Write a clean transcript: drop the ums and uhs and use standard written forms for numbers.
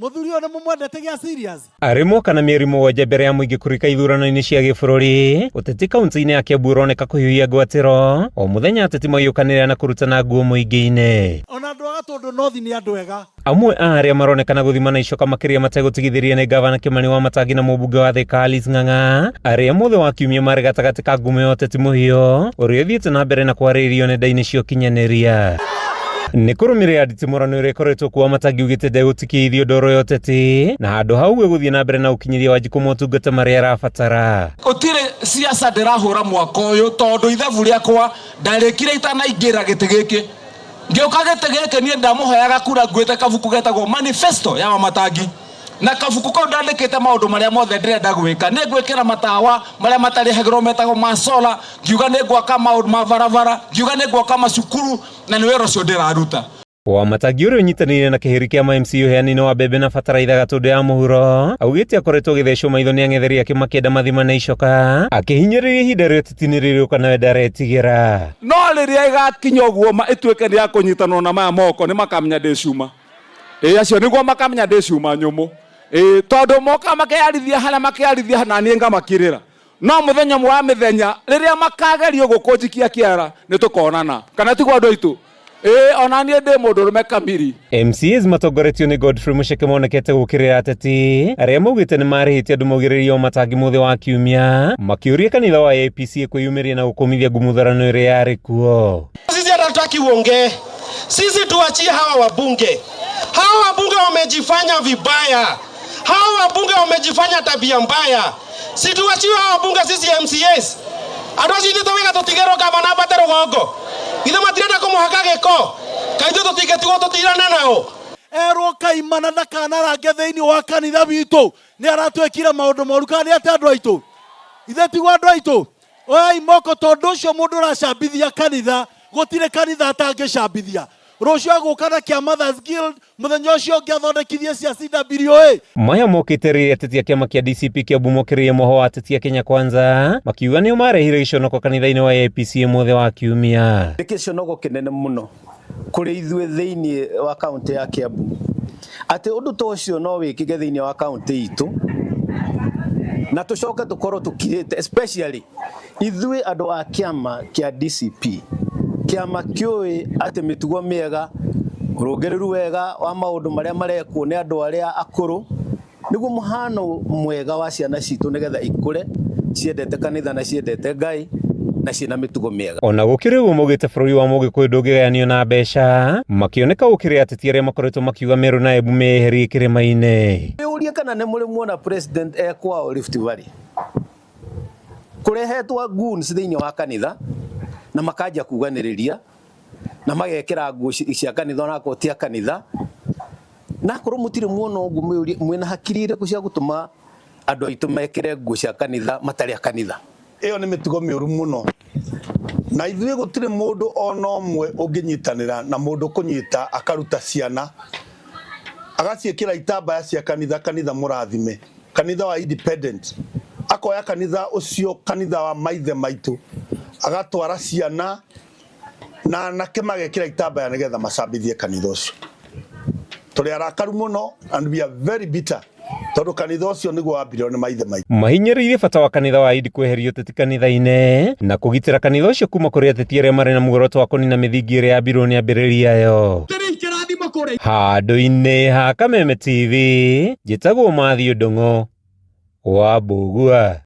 Muthuri ona mumwendete gya serious arimo kana mieri mugwanja mbere ya muingi kurika ithurano-ini cia gibũrũri uteti kaunti-ini ya Kiambu uroneka kuhiuhia ngwatĩro o muthenya ateti mayukanĩrĩra na kurutana nguo muingi-ini ona andu aga tondu nothi ni andu ega amwe a aria maronekana guthimana icoka makiria mategũtigithĩria nĩ gavana Kimani Wamatangi na mũmbunge wa Thika Alice Ng'ang'a aria mothe wa kiumia marĩ gatagatĩ ka ngumo ya ũteti mũhio ũrĩa ũthiĩte na mbere na kwarĩrĩrio nenda-inĩ cia ũkinyanĩria. Nĩ kũrũmĩrĩra nditimũrano ĩrĩa ĩkoretwo kuo Wamatangi ugĩte ndegũtikithio ndoro ya ũteti na handũ hau gũthiĩ na mbere na ũkinyĩria Wanjikũ motungata marĩa arabatara. Gũtirĩ siasa ndĩrahũra mwaka ũyũ tondũ ithabu rĩakwa ndarĩkire itanaingĩra gĩtĩ gĩkĩ. Ngĩũka gĩtĩ gĩkĩ niĩ ndamũheaga kura nguĩte kabuku getagwo manifesto ya Wamatangi. Na kabuku kau ndandĩkĩte maũndũ marĩa mothe ndĩrenda gwĩka. Nĩ ngwĩkĩra matawa marĩa matarĩhagĩrwo metagwo ma solar, ngiuga nĩ ngwaka maũndũ ma barabara, ngiuga nĩ ngwaka macukuru na nĩ wĩra ũcio ndĩraruta. Wamatangi ũrĩa ũnyitanĩire na kĩhĩri kĩa MMC ũheani-inĩ wa mbembe na bataraitha Gatũndũ ya mũhuro augĩte akoretwo agĩthecwo maitho nĩ ang'etheri ake makĩenda mathima na icoka akĩhinyĩrĩria ihinda rĩa ũteti-inĩ rĩrĩũka nawe ndaretigĩra. No rĩrĩa ĩgakinya ũguo ĩtuĩke nĩ ya kũnyitanwo na maya moko nĩ makamenya ndĩciuma. Acio nĩguo makamenya ndĩciuma nyũmũ. Tondũ moka makĩarithia harĩa makĩarithia na niĩ ngamakirĩra. No mũthenya wa mĩthenya rĩrĩa makagerio gũkũnjikia kĩara nĩ tũkonana. Kana tiguo andũ aitũ. Ona niĩ ndĩ mũndũ ũrũme kamiri. MCAs matongoretio nĩ Godfrey Muceke monekete gũkĩrĩra ateti arĩa maugĩte nĩ marĩhĩtie andũ maugĩrĩria Wamatangi mothe wa kiumia makĩũria kanitha wa APC kwĩyumĩria na gũkũmithia ngumutharano ĩrĩa yarĩ kuo. Sisi hatutaki uongee. Sisi tuachie hawa wabunge. Hawa wabunge wamejifanya vibaya. Hawa wabunge wamejifanya tabia mbaya. Si tuachie hawa wabunge sisi MCAs. Adwasi ndito wega tutigero gavana batero gogo. Ithe matirenda kumuhaka gĩko. Kaitũ tũtingĩtigwo tũtirane nao. Erwo kaimana na kanarange thĩinĩ wa kanitha witũ nĩ aratwĩkire maũndũ moru kana nĩ atĩ andũ aitũ. Ithe tigwo andũ aitũ. Oyai moko tondũ ũcio mũndũ ũracambithia kanitha gũtirĩ kanitha atangĩcambithia. Rũciũ agũka na kĩa Mothers Guild mũthenya ũcio ũngĩ athondekithie cia CWA. Maya mokĩte rĩrĩa ateti a kĩama kĩa DCP Kiambu mokĩrĩire moho wa ateti a Kenya Kwanza makiuga nĩo marehire gĩconoko kanitha-inĩ wa APC mothe wa kiumia. Nĩ gĩconoko kĩnene mũno kũrĩ ithuĩ thĩinĩ wa kaunti ya Kiambu atĩ ũndũ ta ũcio no wĩkĩke thĩinĩ wa kaunti itũ na tũcoke tũkorwo tũkirĩte especially ithuĩ andũ a kĩama kĩa DCP kĩama kĩũĩ atĩ mĩtugo mĩega ũrũngĩrĩru wega wa maũndũ marĩa marekwo nĩ andũ arĩa akũrũ nĩguo mũhano mwega wa ciana citũ nĩgetha ikũre ciendete kanitha na ciendete Ngai na ciĩna mĩtugo mĩega. Ona gũkĩrĩ ũguo maugĩte bũrũri wa Mũgĩkũyũ ndũngĩgayanio na mbeca makĩoneka gũkĩrĩ ateti arĩa makoretwo makiuga Meru na Embu meyeherie kĩrĩma-inĩ. Ũria kana nĩ mũrĩ muona president ekwao Rift Valley kũrehetwo goons thĩinĩ wa kanitha na makajia kuganĩrĩria na magekĩra nguo cia kanitha na koti ya kanitha na korwo mũtirĩ muona ũguo mwĩna hakiri irĩkũ cia gũtũma andũ aitũ mekĩre nguo cia kanitha matarĩ a kanitha. Ĩyo nĩ mĩtugo mĩũru mũno na ithuĩ gũtirĩ mũndũ ona ũmwe ũngĩnyitanĩra na mũndũ kũnyita akaruta ciana agaciĩkĩra itambaya cia kanitha mũrathime kanitha wa independent akoya kanitha ũcio kanitha wa maithe maitũ agatwara ciana na anake magekĩra itambaya nĩgetha macambithie kanitha ũcio. Tũrĩ arakaru mũno and we are very bitter tondũ kanitha ũcio nĩguo wambirwo nĩ maithe maitũ. Mahinyĩrĩirie bata wa kanitha wa Idi kweheria ũteti kanitha-inĩ na kũgitĩra kanitha ũcio kuma kũrĩ ateti arĩa marĩ na muoroto wa kũnina mĩthingi ĩrĩa yambirwo nĩ ambĩrĩria yayo. Handũ-inĩ ha Kameme TV njĩtagwo Mathiũ Ndung'u wa Mbũgua.